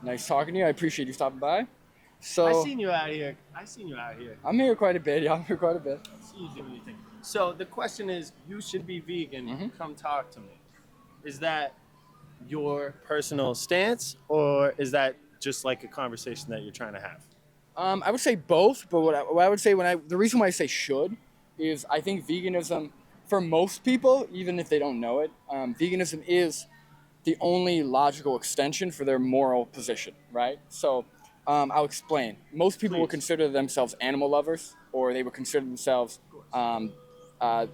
Nice talking to you. I appreciate you stopping by. I So seen you out here. I'm here quite a bit. Yeah, I'm here quite a bit. See you doing your thing. So the question is, you should be vegan. Mhm. Come talk to me. Is that your personal stance, or is that just like a conversation that you're trying to have? I would say both, but what I would say the reason why I say should is I think veganism, for most people, even if they don't know it, veganism is the only logical extension for their moral position, right? So I'll explain. Most people would Please. consider themselves animal lovers, or they would consider themselves um, uh,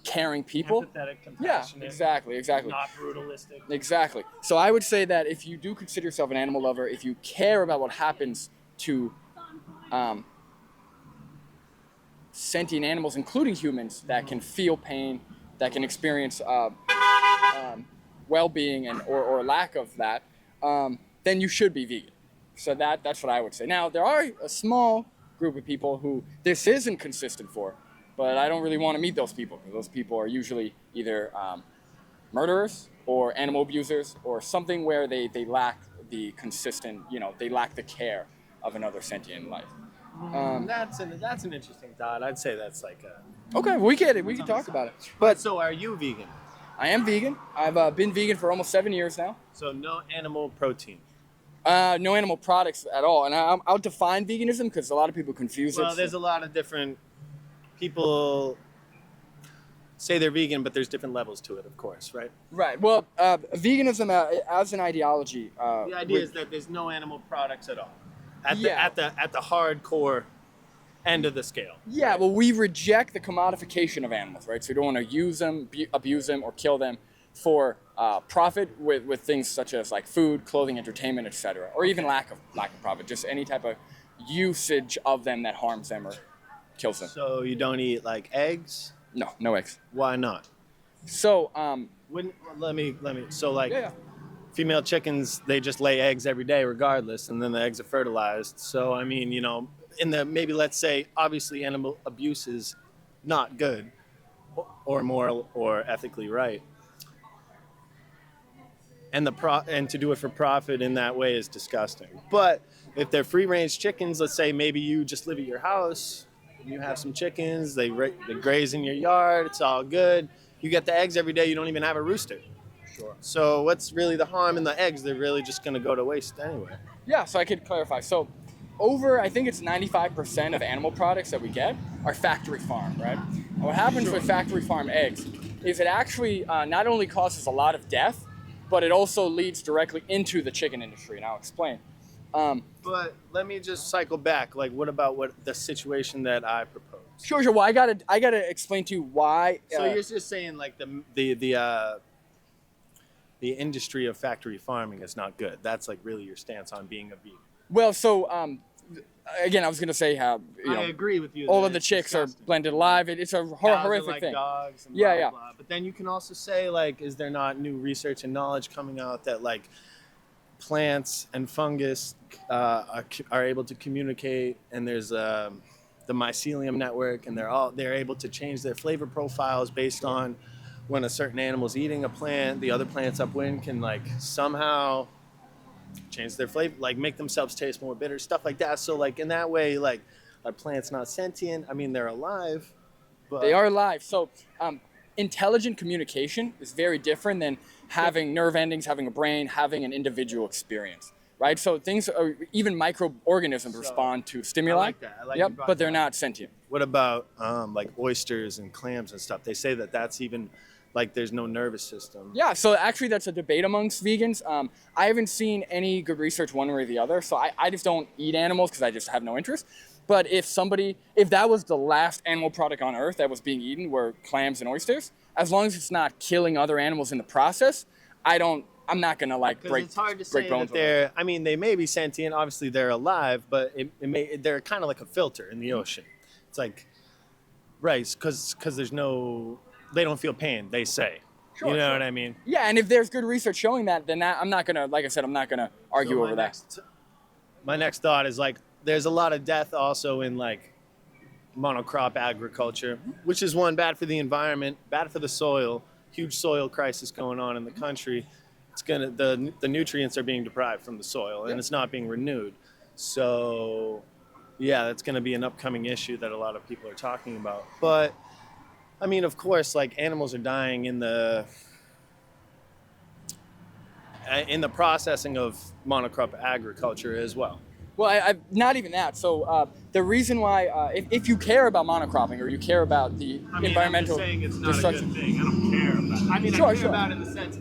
caring people. Empathetic, Yeah, compassionate, exactly. not brutalistic. Exactly. So I would say that if you do consider yourself an animal lover, if you care about what happens to um, sentient animals, including humans, that can feel pain, that can experience well-being or lack of that, then you should be vegan. So that's what I would say. Now there are a small group of people who this isn't consistent for, but I don't really want to meet those people because those people are usually either murderers or animal abusers or something where they lack the consistent, they lack the care of another sentient life. That's an interesting thought. I'd say that's like a. Okay, we get it. We can talk about it. But So are you vegan? I am vegan. I've been vegan for almost 7 years now. So no animal protein. No animal products at all. And I'll define veganism because a lot of people confuse it. Well, there's a lot of different people say they're vegan, but there's different levels to it, of course, right? Right. Well, veganism as an ideology. The idea is that there's no animal products at all. At Yeah. the hardcore end of the scale. Yeah, well, we reject the commodification of animals, right? So we don't want to use them, abuse them, or kill them for profit with things such as like food, clothing, entertainment, etc., or even lack of profit, just any type of usage of them that harms them or kills them. So you don't eat like eggs? No eggs. Why not? So Let me. So like yeah. female chickens, they just lay eggs every day regardless, and then the eggs are fertilized. So I mean, maybe let's say obviously animal abuse is not good or moral or ethically right. And and to do it for profit in that way is disgusting. But if they're free range chickens, let's say maybe you just live at your house, you have some chickens, they graze in your yard, it's all good. You get the eggs every day, you don't even have a rooster. Sure. So what's really the harm in the eggs? They're really just going to go to waste anyway. Yeah, so I could clarify. So I think it's 95% of animal products that we get are factory farmed, right? And what happens with factory farmed eggs is it actually not only causes a lot of death, but it also leads directly into the chicken industry, and I'll explain. But let me just cycle back. Like, what about the situation that I proposed? Sure. Well, I gotta explain to you why. So you're just saying like the industry of factory farming is not good. That's like really your stance on being a vegan. Well, so again, I was gonna say how I agree with you. all that of the it's chicks disgusting. are blended alive. It's a Cows are horrific like thing. dogs and Yeah, blah, yeah. blah. But then you can also say like, is there not new research and knowledge coming out that like plants and fungus are able to communicate, and there's the mycelium network, and they're able to change their flavor profiles based on when a certain animal's eating a plant, the other plants upwind can like somehow change their flavor, like make themselves taste more bitter, stuff like that. So like in that way, like are plants not sentient? I mean, they're alive, but They are alive. So intelligent communication is very different than having nerve endings, having a brain, having an individual experience, right? So even microorganisms respond to stimuli. I like that. I like you Yep, brought but they're that not sentient. What about like oysters and clams and stuff? They say that that's even like there's no nervous system. Yeah, so actually that's a debate amongst vegans. I haven't seen any good research one way or the other, so I just don't eat animals because I just have no interest. But if that was the last animal product on earth that was being eaten were clams and oysters, as long as it's not killing other animals in the process, I'm not gonna like break It's hard to break say bones that they're. I mean, they may be sentient. Obviously, they're alive, but they're kind of like a filter in the ocean. It's like, right? Because they don't feel pain. They say. Sure, You know sure. what I mean? Yeah, and if there's good research showing that, then I'm not gonna, like I said, I'm not gonna argue So over that. My next thought is like, there's a lot of death also in like monocrop agriculture, which is bad for the environment, bad for the soil, huge soil crisis going on in the country. the nutrients are being deprived from the soil, and it's not being renewed. So yeah, that's going to be an upcoming issue that a lot of people are talking about. But I mean, of course, like animals are dying in the processing of monocrop agriculture as well. Well, I not even that. So the reason why, if you care about monocropping or you care about the environmental destruction, thing. I don't care about it. I mean, Sure, I care sure. about it in the sense.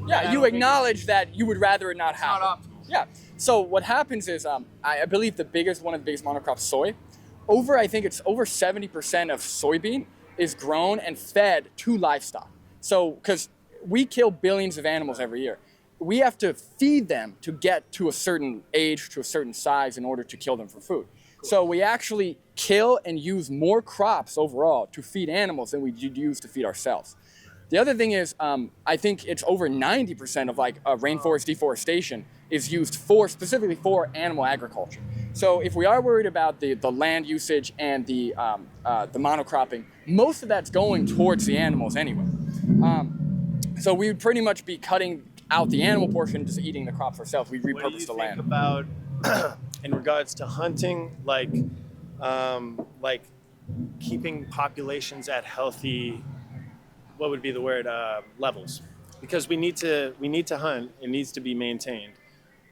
yeah, you acknowledge that you would rather it not happen. not optimal. Yeah. So what happens is, I believe one of the biggest monocrops, soy. I think it's over 70% of soybean is grown and fed to livestock. So, because we kill billions of animals every year, we have to feed them to get to a certain age, to a certain size in order to kill them for food. Cool. So we actually kill and use more crops overall to feed animals than we use to feed ourselves. The other thing is, I think it's over 90% of rainforest deforestation is used specifically for animal agriculture. So if we are worried about the land usage and the monocropping, most of that's going towards the animals anyway. So we would pretty much be cutting out the animal portion and just eating the crops ourselves. We repurpose the land. What do you think about, in regards to hunting, like keeping populations at healthy, what would be the word, levels? Because we need to hunt. It needs to be maintained,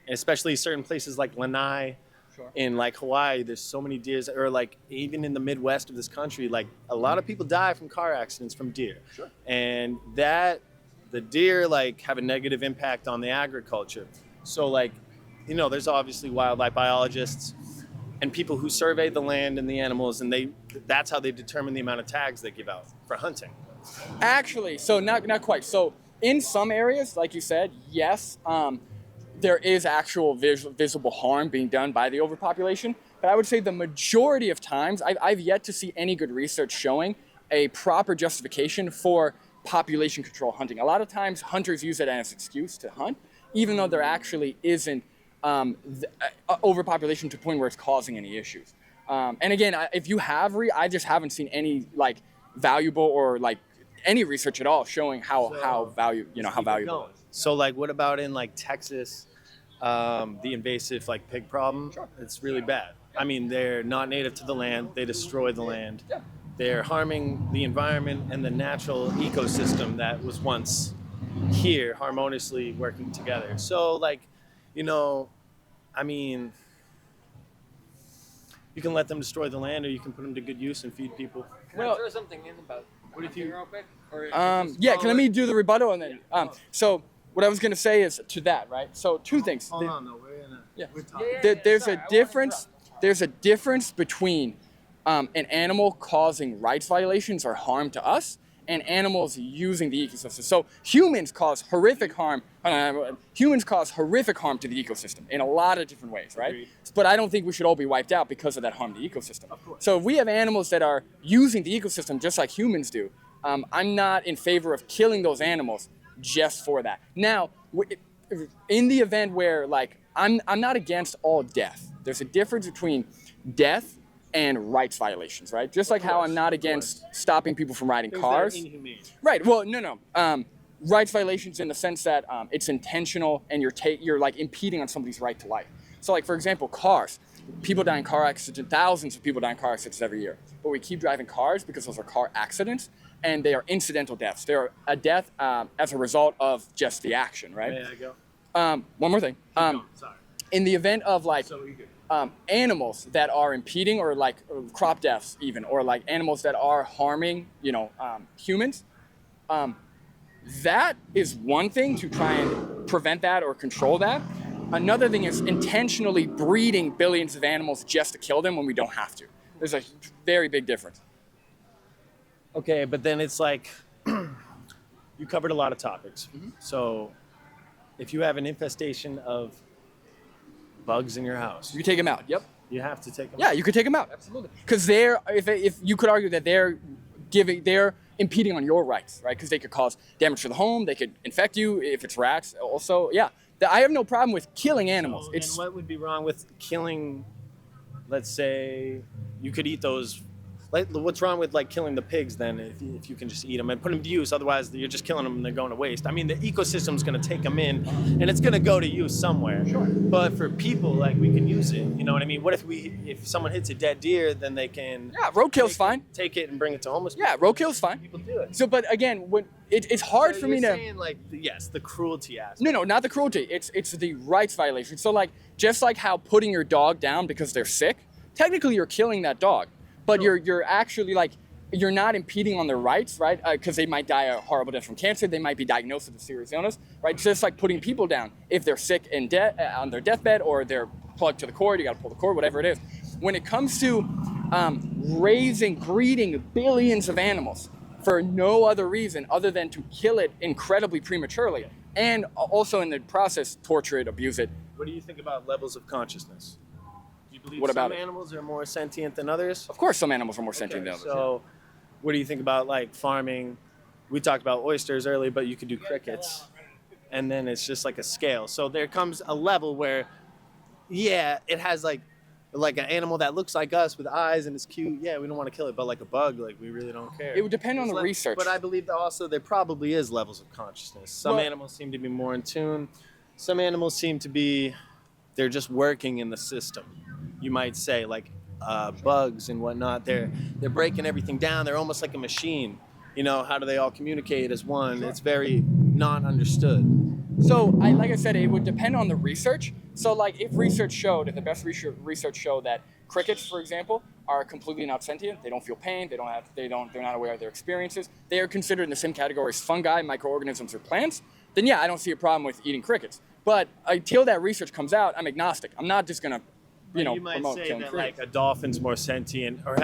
and especially certain places like Lanai. Sure. In like Hawaii, there's so many deer, or like even in the Midwest of this country, like a lot of people die from car accidents from deer. Sure. And the deer like have a negative impact on the agriculture. So like, there's obviously wildlife biologists and people who survey the land and the animals, and that's how they determine the amount of tags they give out for hunting. Actually, so not quite. So in some areas, like you said, yes, there is actual visible harm being done by the overpopulation. But I would say the majority of times, I've yet to see any good research showing a proper justification for population control hunting. A lot of times hunters use it as an excuse to hunt, even though there actually isn't overpopulation to the point where it's causing any issues. And again, if you have I just haven't seen any valuable or any research at all showing how valuable. So like, what about in like Texas, the invasive pig problem? Sure. It's really bad. I mean, they're not native to the land. They destroy the land. Yeah. They're harming the environment and the natural ecosystem that was once here, harmoniously working together. So I mean, you can let them destroy the land, or you can put them to good use and feed people. Can I throw something in about what if you real quick? Or yeah, can let me do the rebuttal and then so what I was going to say is to that, right? So two things. Hold on, though. We're talking. There's a difference. There's a difference between an animal causing rights violations or harm to us and animals using the ecosystem. So humans cause horrific harm. Humans cause horrific harm to the ecosystem in a lot of different ways, right? Agreed. But I don't think we should all be wiped out because of that harm to the ecosystem. So if we have animals that are using the ecosystem just like humans do, I'm not in favor of killing those animals just for that. Now, in the event where I'm not against all death. There's a difference between death and rights violations, right? Just like how I'm not against stopping people from riding cars. Inhumane. Right. Well, no. Rights violations in the sense that it's intentional and you're impeding on somebody's right to life. So for example, cars. People die in car accidents, thousands of people die in car accidents every year. But we keep driving cars because those are car accidents and they are incidental deaths. They're a death as a result of just the action, right? May I go? One more thing. Sorry. In the event of So you good. animals that are impeding or crop deaths even, or animals that are harming, humans, that is one thing to try and prevent that or control that. Another thing is intentionally breeding billions of animals just to kill them when we don't have to. There's a very big difference. Okay, but then it's you covered a lot of topics. Mm-hmm. So if you have an infestation of bugs in your house, You take them out. Yep. you have to take them. Yeah, you could take them out. Absolutely. Because if you could argue that they're impeding on your rights, right? Because they could cause damage to the home. They could infect you if it's rats. Also, yeah. I have no problem with killing animals. So, and what would be wrong with killing? Let's say you could eat those Like, what's wrong with like killing the pigs then if you can just eat them and put them to use? Otherwise, you're just killing them and they're going to waste. I mean, the ecosystem's going to take them in, and it's going to go to use somewhere. Sure. But for people, like, we can use it. You know what I mean? What if someone hits a dead deer, then they can roadkill's fine. take it and bring it to homeless Yeah, people. roadkill's fine. People do it. So, but again, when it's hard for me to. Saying, like, yes, the cruelty aspect. No, not the cruelty. It's the rights violation. So like, just like how putting your dog down because they're sick, technically you're killing that dog, but you're actually like, you're not impeding on their rights, right? Because they might die a horrible death from cancer. They might be diagnosed with a serious illness, right? Just like putting people down. If they're sick and on their deathbed, or they're plugged to the cord, you got to pull the cord, whatever it is. When it comes to breeding billions of animals for no other reason other than to kill it incredibly prematurely, and also in the process torture it, abuse it. What do you think about levels of consciousness? Do you believe What about some it? animals are more sentient than others? Of course, some animals are more sentient than others. So, what do you think about like farming? We talked about oysters earlier, but you could do crickets, and then it's just like a scale. So there comes a level where, yeah, it has like an animal that looks like us with eyes and it's cute. Yeah, we don't want to kill it, but like a bug, like we really don't care. It would depend on the research. But I believe that also there probably is levels of consciousness. Some Well- animals seem to be more in tune. Some animals seem to be, they're just working in the system. You might say like bugs and whatnot. They're breaking everything down. They're almost like a machine. You know, how do they all communicate as one? Sure. It's very not understood. So, like I said, it would depend on the research. So, like, if the best research showed that crickets, for example, are completely not sentient. They don't feel pain. They're not aware of their experiences. They are considered in the same category as fungi, microorganisms, or plants. Then, yeah, I don't see a problem with eating crickets. But until that research comes out, I'm agnostic. I'm not just gonna, You might promote say killing that crickets. like a dolphin's more sentient or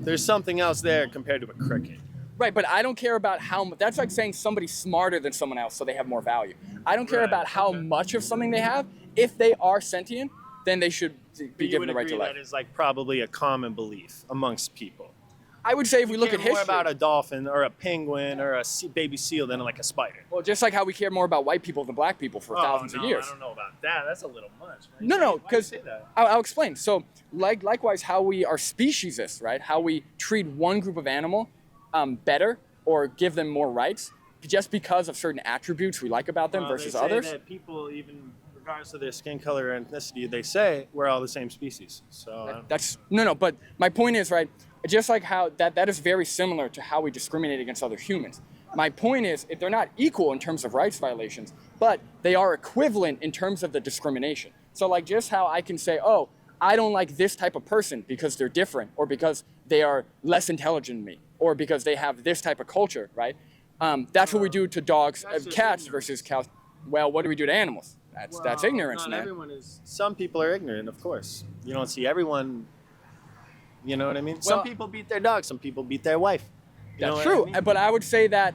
there's something else there compared to a cricket. Right, but I don't care about how much. That's like saying somebody's smarter than someone else, so they have more value. I don't care Right, about how okay. much of something they have. If they are sentient, then they should be given the right to life. That is like probably a common belief amongst people. I would say if we look at Care more history, about a dolphin or a penguin or a baby seal than like a spider. well, just like how we care more about white people than black people for thousands of years. I don't know about that. That's a little much. No, Why because do you say that? I'll explain. So, likewise, how we are speciesists, right? How we treat one group of animal better or give them more rights just because of certain attributes we like about them versus they say others. that people, even regardless of their skin color or ethnicity, they say we're all the same species. So That's no. But my point is, right? Just like how that is very similar to how we discriminate against other humans. My point is, if they're not equal in terms of rights violations, but they are equivalent in terms of the discrimination. So like just how I can say, oh, I don't like this type of person because they're different, or because they are less intelligent than me, or because they have this type of culture, right? That's what we do to dogs, That's just cats ignorance. versus cows. Well, what do we do to animals? That's ignorance, Not man. everyone is. Some people are ignorant, of course. You don't see everyone. You know what I mean? Some Well- people beat their dog. Some people beat their wife. You know That's what I true, mean? but I would say that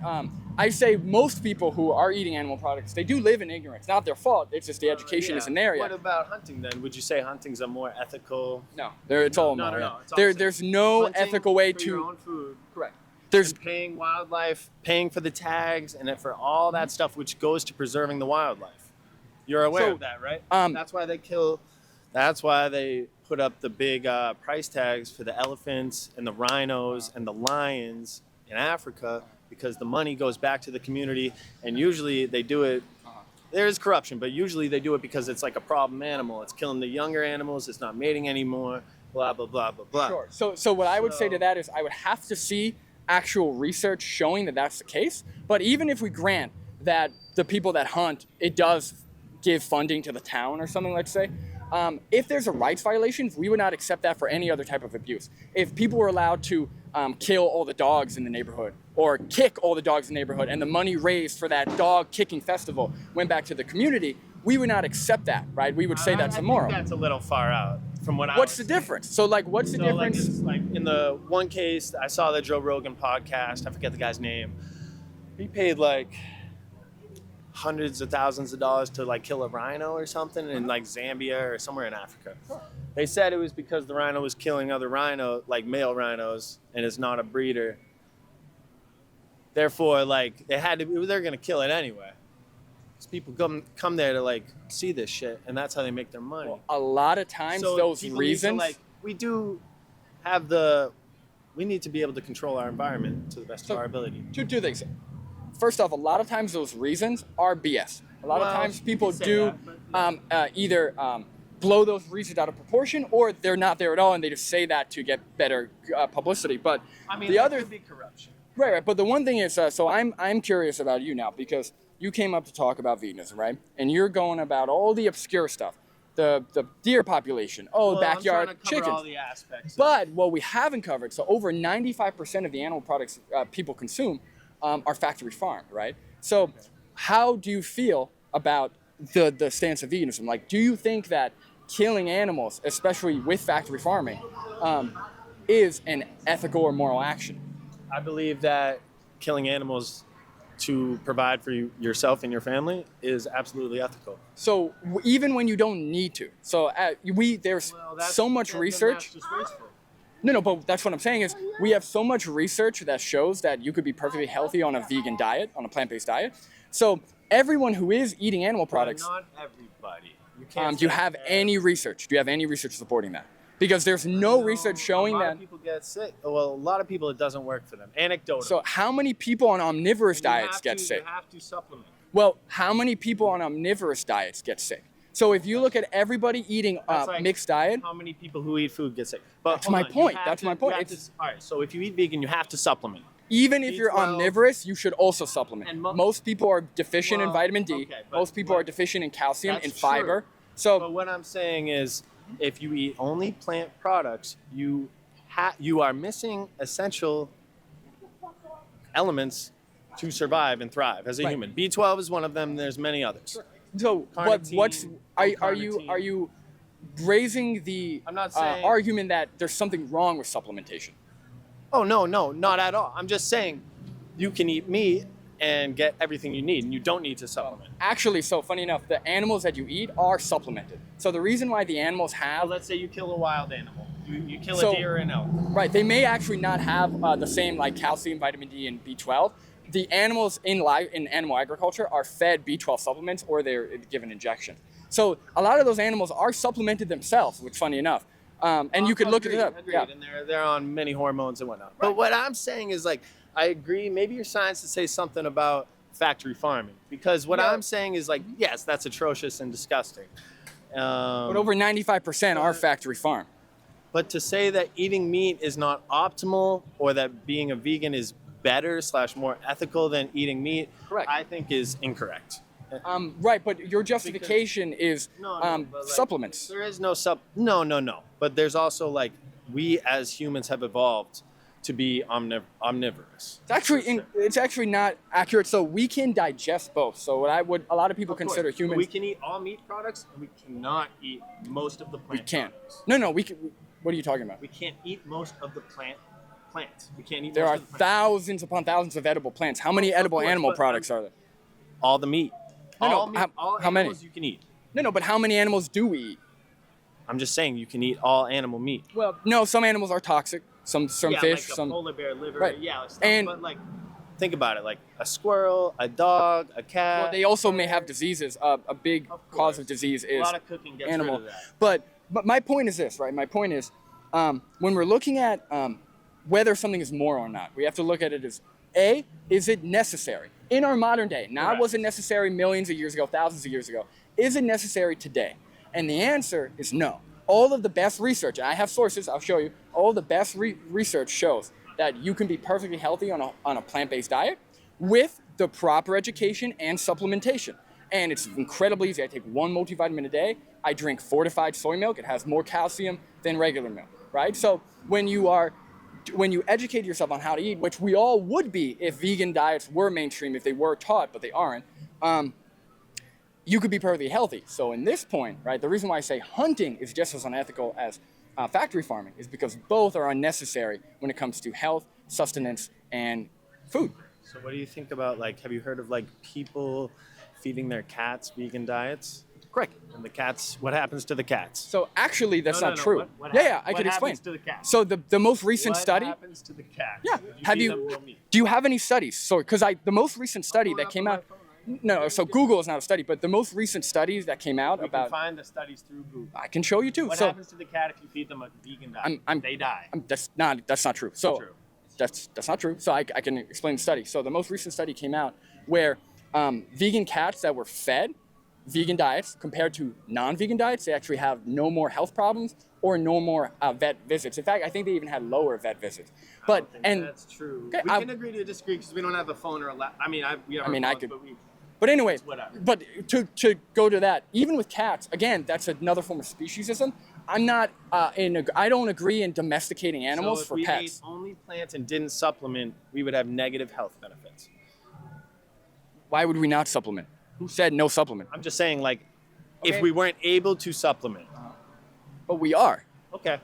I say most people who are eating animal products, they do live in ignorance. Not their fault. It's just the education Yeah. isn't there yet. What about hunting then? Would you say hunting's a more ethical? No, it's all No, moral. no, it's all There, the same. there's no Hunting ethical way for your to. own food. Correct. There's And paying wildlife, paying for the tags, and for all that stuff which goes to preserving the wildlife. You're aware So, of that, right? that's why they kill. That's why they put up the big price tags for the elephants and the rhinos and the lions in Africa, because the money goes back to the community, and usually they do it. There is corruption, but usually they do it because it's like a problem animal. It's killing the younger animals. It's not mating anymore. Blah blah blah blah blah. Sure. So what I would say to that is I would have to see actual research showing that that's the case. But even if we grant that the people that hunt, it does give funding to the town or something, let's say, if there's a rights violation, we would not accept that for any other type of abuse. If people were allowed to kill all the dogs in the neighborhood or kick all the dogs in the neighborhood and the money raised for that dog kicking festival went back to the community, we would not accept that, right? We would say that's immoral. I think that's a little far out from what I What's was the difference? So like, what's the So, like, difference? it's like in the one case, I saw the Joe Rogan podcast. I forget the guy's name. He paid like hundreds of thousands of dollars to like kill a rhino or something in like Zambia or somewhere in Africa. They said it was because the rhino was killing other rhino, like male rhinos, and is not a breeder. Therefore, like they're gonna kill it anyway. 'Cause people come there to like see this shit, and that's how they make their money. A lot of times So those people need to, reasons. like, we do have the we need to be able to control our environment to the best of our ability. Two things. First off, a lot of times those reasons are BS. A lot of times people do either blow those reasons out of proportion, or they're not there at all, and they just say that to get better publicity. But I mean, the other could be corruption. right. But the one thing is, so I'm curious about you now, because you came up to talk about veganism, right? And you're going about all the obscure stuff, the deer population, backyard I'm trying to cover chickens. all the aspects. But what we haven't covered, so over 95% of the animal products people consume are factory farmed, right? So how do you feel about the stance of veganism? Like, do you think that killing animals, especially with factory farming, is an ethical or moral action? I believe that killing animals to provide for yourself and your family is absolutely ethical. So even when you don't need to. So there's so much research. That's just wasteful. No, but that's what I'm saying is we have so much research that shows that you could be perfectly healthy on a vegan diet, on a plant-based diet. So everyone who is eating animal products. But not everybody. You can't Do you have any research? Do you have any research supporting that? Because there's no research showing a lot that. of people get sick. Well, a lot of people, it doesn't work for them. Anecdotal. So how many people on omnivorous diets get sick? You have to supplement. Well, how many people on omnivorous diets get sick? So if you look at everybody eating Like mixed diet, how many people who eat food get sick? But That's my point. That's my point. All right. So if you eat vegan, you have to supplement. even if you're B12. omnivorous, you should also supplement. And Most people are deficient in Well, vitamin D. okay, but Most people what- are deficient in calcium, That's in fiber. true. So But what I'm saying is, if you eat only plant products, you are missing essential elements to survive and thrive as a Right. human. B12 is one of them. There's many others. what's are you Carnitine. raising the I'm not saying- argument that there's something wrong with supplementation? Oh no, not at all. I'm just saying, you can eat meat and get everything you need, and you don't need to supplement. Actually, so funny enough, the animals that you eat are supplemented. So the reason why the animals Well, have let's say you kill a wild animal. You kill So- a deer or an elk. right, they may actually not have the same like calcium, vitamin D, and B12. The animals in animal agriculture are fed B12 supplements, or they're given injections. So a lot of those animals are supplemented themselves, which funny enough. And you could look at it up. Agreed. Yeah. And they're on many hormones and whatnot. But what I'm saying is, like, I agree. Maybe your science to say something about factory farming, because what Yeah. I'm saying is, like, yes, that's atrocious and disgusting. But over 95% are factory farm. But to say that eating meat is not optimal, or that being a vegan is better / more ethical than eating meat, Correct. I think is incorrect. Right, but your justification is but, like, supplements. There is no no. But there's also, like, we as humans have evolved to be omnivorous. It's actually not accurate. So we can digest both. So what a lot of people Of course, consider but humans. we can eat all meat products, and we cannot eat most of the plant. We can't. products. No, we can. What are you talking about? We can't eat most of the plants. We can't eat. There most are of the plants. thousands upon thousands of edible plants. How many edible course, animal but products are there? All the meat. No, all meat, all how many? animals you can eat. No, but how many animals do we eat? I'm just saying you can eat all animal meat. Well, no, some animals are toxic. Some Yeah, fish, like some. a polar bear liver. Right. Yeah, like stuff, And- but like, think about it. Like a squirrel, a dog, a cat. Well, they also may have diseases. A big Of cause course. of disease a is lot of cooking gets animal. rid of that. But my point is this, right? My point is, when we're looking at whether something is moral or not, we have to look at it as is it necessary in our modern day? Not Correct. was it necessary millions of years ago, thousands of years ago? Is it necessary today? And the answer is no. All of the best research, and I have sources, I'll show you. All the best research shows that you can be perfectly healthy on a plant-based diet with the proper education and supplementation. And it's incredibly easy. I take one multivitamin a day. I drink fortified soy milk. It has more calcium than regular milk, right? So when you educate yourself on how to eat, which we all would be if vegan diets were mainstream, if they were taught, but they aren't, you could be perfectly healthy. So in this point, right, the reason why I say hunting is just as unethical as factory farming is because both are unnecessary when it comes to health, sustenance, and food. So what do you think about, like, have you heard of, like, people feeding their cats vegan diets? Correct. And the cats, what happens to the cats? So actually, that's No, not no. true. What Yeah, I what can explain. happens to the cats? So the most recent What study. happens to the cats? Yeah. if Have feed you? them real meat? Do you have any studies? So because the most recent study pull it that up came on out. my phone right No, so Google is not a study, but the most recent studies that came out We about, can find the studies through Google. I can show you too. What So happens to the cat if you feed them a vegan diet? They die. that's not true. So True. that's not true. So I can explain the study. So the most recent study came out where vegan cats that were fed vegan diets compared to non-vegan diets, they actually have no more health problems or no more vet visits. In fact, I think they even had lower vet visits. But That's true. Okay, We can agree to disagree because we don't have a phone or a laptop. I mean, we have our I phones, could- but we. But anyways, Whatever. but to go to that, even with cats, again, that's another form of speciesism. I don't agree in domesticating animals So if for we pets. ate only plants and didn't supplement, we would have negative health benefits. Why would we not supplement? Who said no supplement? I'm just saying, like, Okay. if we weren't able to supplement, But we are. okay.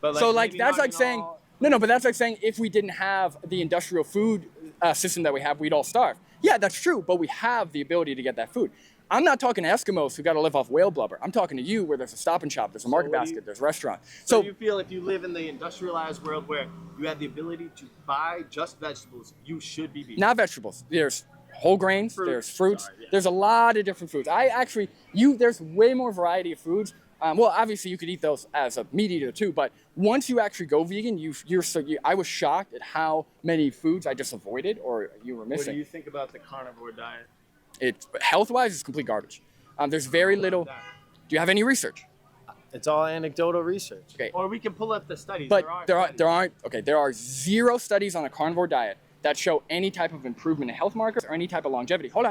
But So like maybe that's not like in saying all- no, but that's like saying if we didn't have the industrial food system that we have, we'd all starve. Yeah, that's true, but we have the ability to get that food. I'm not talking to Eskimos who got to live off whale blubber. I'm talking to you where there's a Stop and Shop, there's a market what do basket, you- there's a restaurant. So you feel if you live in the industrialized world where you have the ability to buy just vegetables, you should be vegan. Not vegetables. There's whole grains, Fruit. there's fruits, Sorry, yeah. there's a lot of different foods. There's way more variety of foods. Well, obviously you could eat those as a meat eater too, but once you actually go vegan, I was shocked at how many foods I just avoided or you were What missing. do you think about the carnivore diet? Health-wise, it's complete garbage. There's very little. Do you have any research? It's all anecdotal research. Okay. Or we can pull up the studies. But studies. there are zero studies on a carnivore diet that show any type of improvement in health markers or any type of longevity. Hold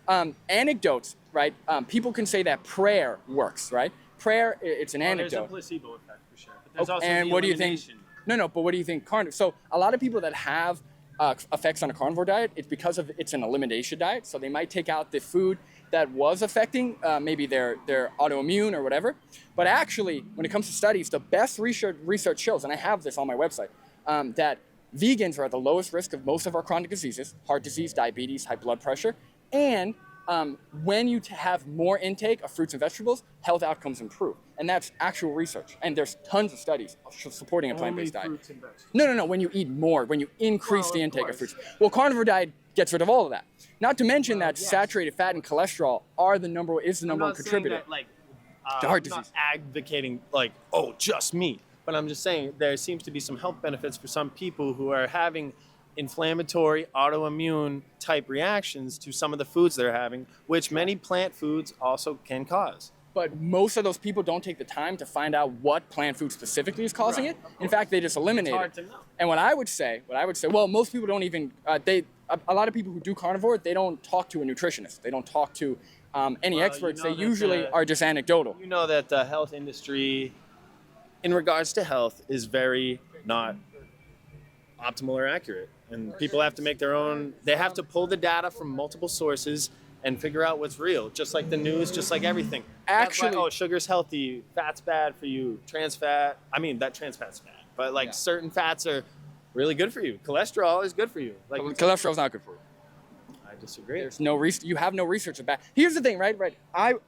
on. Anecdotes, right? People can say that prayer works, right? Prayer, it's an There's a anecdote. placebo effect for sure. But there's also And the what do you think? elimination. No, but what do you think? So a lot of people that have effects on a carnivore diet, it's because it's an elimination diet. So they might take out the food that was affecting maybe their autoimmune or whatever. But actually, when it comes to studies, the best research shows, and I have this on my website, that vegans are at the lowest risk of most of our chronic diseases, heart disease, diabetes, high blood pressure, and when you have more intake of fruits and vegetables, health outcomes improve. And that's actual research. And there's tons of studies supporting a plant-based diet. Fruits and vegetables. No. When you eat more, when you increase Well, the of intake of course. fruits. Well, carnivore diet gets rid of all of that. Not to mention that yes. saturated fat and cholesterol is the number I'm one not contributor. saying that, like, To heart I'm not disease. advocating like, oh, just meat. But I'm just saying there seems to be some health benefits for some people who are having inflammatory, autoimmune type reactions to some of the foods they're having, which many plant foods also can cause. But most of those people don't take the time to find out what plant food specifically is causing Right, it. of In fact, they just eliminate hard it. to know. And what I would say, well, most people don't even, a lot of people who do carnivore, they don't talk to a nutritionist. They don't talk to any Well, experts. you know They that usually are just anecdotal. You know that the health industry, in regards to health, is very not optimal or accurate. And people have to make their own, they have to pull the data from multiple sources and figure out what's real, just like the news, just like everything. That's why, Actually- sugar's healthy, fat's bad for you, trans fat's bad. But like Yeah. certain fats are really good for you. Cholesterol is good for you. Like Cholesterol's not good for you. I disagree. There's no you have no research about. Here's the thing, right?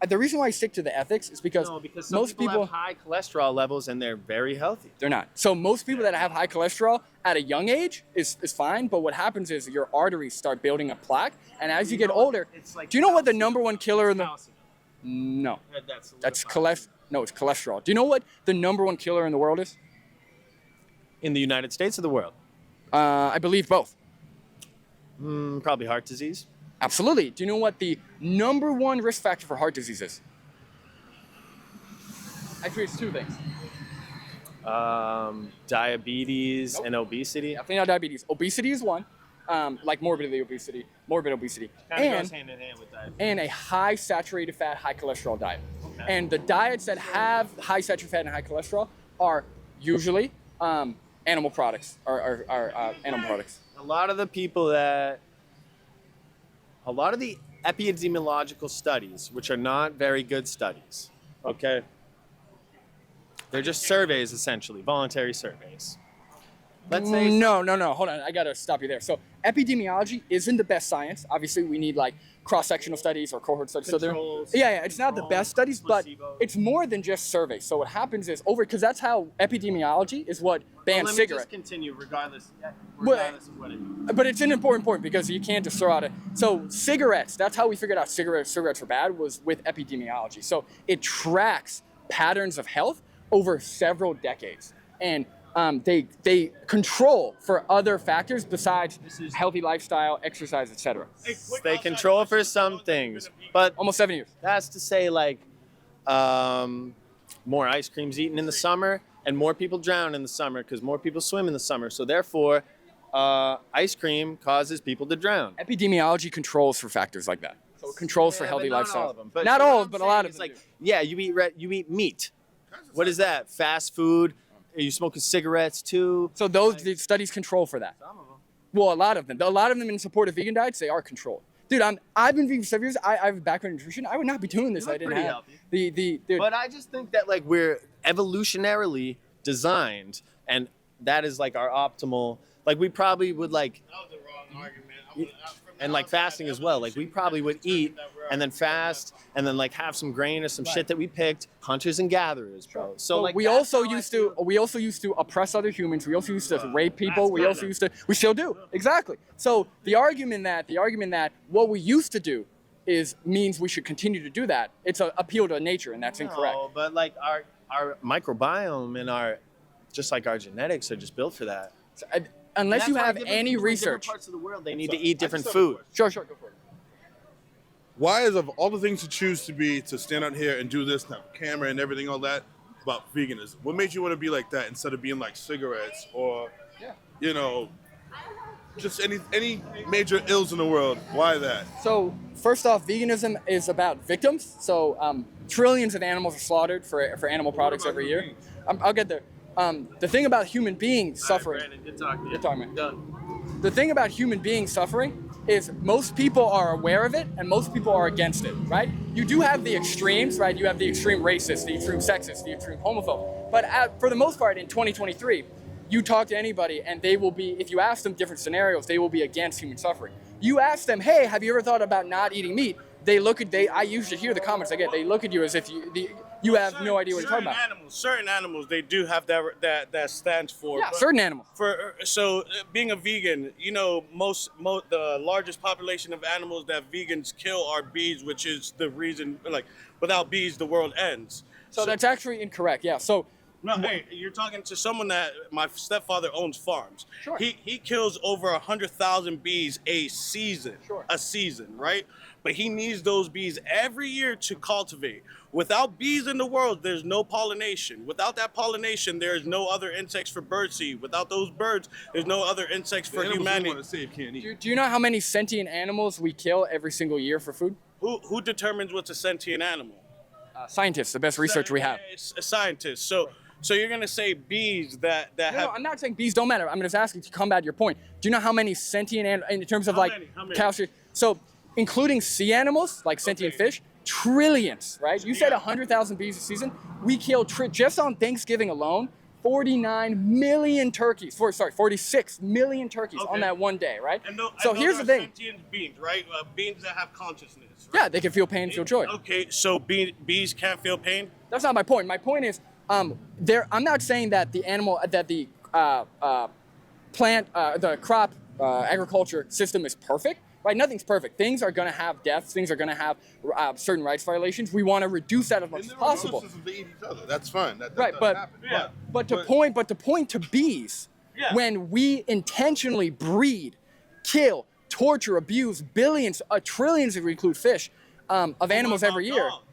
The reason why I stick to the ethics is because, No, because some most people have high cholesterol levels and they're very healthy. they're not. So most people that have high cholesterol at a young age is fine, but what happens is your arteries start building a plaque, and as you get older, It's like do you know what the calcium. number one killer in the? Calcium. No, That's that's solidified. No, it's cholesterol. Do you know what the number one killer in the world is? In the United States or the world? I believe both. Probably heart disease. Absolutely. Do you know what the number one risk factor for heart disease is? Actually, it's two things. Diabetes Nope. and obesity. Definitely not diabetes. Obesity is one, like morbid obesity, Kind of goes and hand in hand with diabetes. and a high saturated fat, high cholesterol diet. Okay. And the diets that have high saturated fat and high cholesterol are usually animal products, are animal products. A lot of the epidemiological studies, which are not very good studies, okay? They're just surveys, essentially, voluntary surveys. Let's say No. Hold on, I gotta stop you there. So epidemiology isn't the best science. Obviously, we need like cross-sectional studies or cohort studies. Controls, Yeah, it's not the best studies, but placebo. it's more than just surveys. So what happens is because that's how epidemiology is what bans let me cigarettes. just continue regardless of what it is. But it's an important point because you can't just throw out so cigarettes, that's how we figured out cigarettes were bad, was with epidemiology. So it tracks patterns of health over several decades. And they control for other factors besides healthy lifestyle, exercise, etc. They control for some things, but Almost 7 years. that's to say like more ice cream's eaten in the summer and more people drown in the summer because more people swim in the summer. So therefore, ice cream causes people to drown. Epidemiology controls for factors like that. So it controls for healthy but not lifestyle. all of them. But Not what all, I'm but a saying lot of is them. like, do. yeah, you eat meat. What is that? Fast food? Are you smoking cigarettes too? So the studies control for that. Some of them. Well, a lot of them in support of vegan diets, they are controlled. Dude, I've been vegan for 7 years. I have a background in nutrition. I would not be doing this if I didn't pretty have healthy. dude. But I just think that like we're evolutionarily designed, and that is like our optimal. Like we probably would like, That was the wrong argument. and like fasting as well. Like we probably would eat and then fast and then like have some grain or some shit that we picked. Hunters and gatherers, bro. So But like we that's also how I used feel. to oppress other humans. We also used to rape people. We still do. Exactly. So the argument that what we used to do means we should continue to do that. It's an appeal to nature, and that's incorrect. No, but like our microbiome and our genetics are just built for that. So, unless That's you why have different any people in different research. parts of the world, they need to eat different just have a food. question. Sure, go for it. Why is of all the things to choose to stand out here and do this, and have camera and everything, all that, about veganism? What made you want to be like that instead of being like cigarettes or, you know, just any major ills in the world? Why that? So first off, veganism is about victims. So trillions of animals are slaughtered for animal products about every human year. beings? I'll get there. The thing about human beings suffering. Brandon, good talking to you. Good talking, man. Done. The thing about human beings suffering is most people are aware of it and most people are against it, right? You do have the extremes, right? You have the extreme racist, the extreme sexist, the extreme homophobe. But for the most part, in 2023, you talk to anybody and they will be, if you ask them different scenarios, they will be against human suffering. You ask them, hey, have you ever thought about not eating meat? I usually hear the comments I get, they look at you as if you have no idea what you're talking about. Certain animals, they do have that stands for. Yeah, certain animals. Being a vegan, you know, the largest population of animals that vegans kill are bees, which is the reason. Like, without bees, the world ends. So that's actually incorrect. Yeah. So No, hey, you're talking to someone that my stepfather owns farms. Sure. He kills over 100,000 bees a season. Sure. A season, right? But he needs those bees every year to cultivate. Without bees in the world, there's no pollination. Without that pollination, there's no other insects for birdseed. Without those birds, there's no other insects for Animals you humanity. want to save can't eat. do you know how many sentient animals we kill every single year for food? Who determines what's a sentient animal? Scientists, the best research we have. It's a scientist. So you're gonna say bees that No, have. I'm not saying bees don't matter. I'm just asking to combat your point. Do you know how many sentient animals, in terms of How like many? How many? calcium? So, including sea animals, like sentient fish, trillions, right? You said 100,000 bees a season. We kill, just on Thanksgiving alone, 49 million turkeys. 46 million turkeys on Okay. that one day, right? And So those here's the are thing. Sentient beings, right? Beings that have consciousness. Right? Yeah, they can feel pain, feel joy. Okay, so bees can't feel pain. That's not my point. My point is, I'm not saying that the crop agriculture system is perfect, right? Nothing's perfect. Things are going to have deaths. Things are going to have certain rights violations. We want to reduce that as much And as there are possible. systems that eat each other. That's fine. That Right, does but- happen. Yeah. But to point to bees, Yeah. when we intentionally breed, kill, torture, abuse billions, trillions if we include fish, of animals every year.